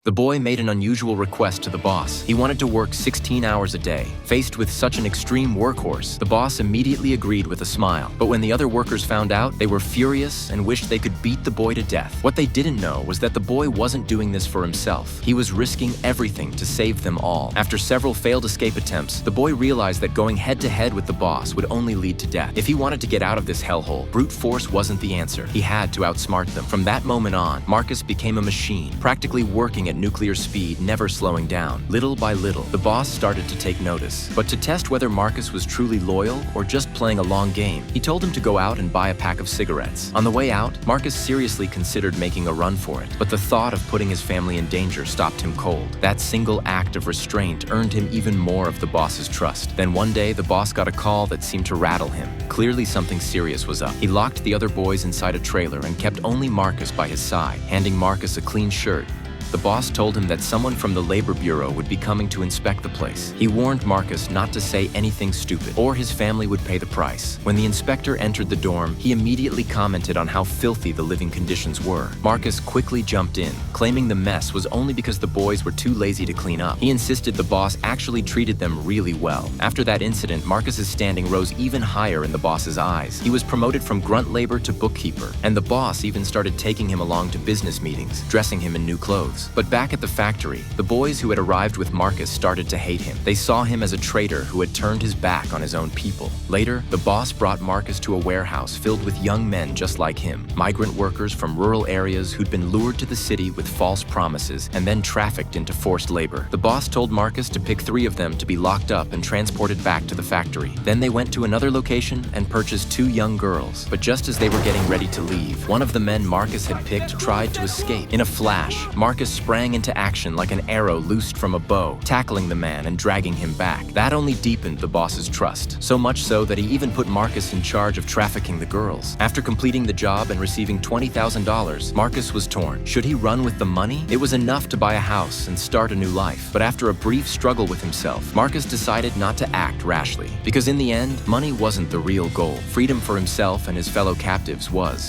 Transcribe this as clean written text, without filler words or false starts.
The boy made an unusual request to the boss. He wanted to work 16 hours a day. Faced with such an extreme workhorse, the boss immediately agreed with a smile. But when the other workers found out, they were furious and wished they could beat the boy to death. What they didn't know was that the boy wasn't doing this for himself. He was risking everything to save them all. After several failed escape attempts, the boy realized that going head-to-head with the boss would only lead to death. If he wanted to get out of this hellhole, brute force wasn't the answer. He had to outsmart them. From that moment on, Marcus became a machine, practically working at nuclear speed, never slowing down. Little by little, the boss started to take notice. But to test whether Marcus was truly loyal or just playing a long game, he told him to go out and buy a pack of cigarettes. On the way out, Marcus seriously considered making a run for it, but the thought of putting his family in danger stopped him cold. That single act of restraint earned him even more of the boss's trust. Then one day, the boss got a call that seemed to rattle him. Clearly something serious was up. He locked the other boys inside a trailer and kept only Marcus by his side, handing Marcus a clean shirt. The boss told him that someone from the Labor Bureau would be coming to inspect the place. He warned Marcus not to say anything stupid, or his family would pay the price. When the inspector entered the dorm, he immediately commented on how filthy the living conditions were. Marcus quickly jumped in, claiming the mess was only because the boys were too lazy to clean up. He insisted the boss actually treated them really well. After that incident, Marcus's standing rose even higher in the boss's eyes. He was promoted from grunt labor to bookkeeper, and the boss even started taking him along to business meetings, dressing him in new clothes. But back at the factory, the boys who had arrived with Marcus started to hate him. They saw him as a traitor who had turned his back on his own people. Later, the boss brought Marcus to a warehouse filled with young men just like him, migrant workers from rural areas who'd been lured to the city with false promises and then trafficked into forced labor. The boss told Marcus to pick 3 of them to be locked up and transported back to the factory. Then they went to another location and purchased 2 young girls. But just as they were getting ready to leave, one of the men Marcus had picked tried to escape. In a flash, Marcus sprang into action like an arrow loosed from a bow, tackling the man and dragging him back. That only deepened the boss's trust, so much so that he even put Marcus in charge of trafficking the girls. After completing the job and receiving $20,000, Marcus was torn. Should he run with the money? It was enough to buy a house and start a new life. But after a brief struggle with himself, Marcus decided not to act rashly, because in the end, money wasn't the real goal. Freedom for himself and his fellow captives was.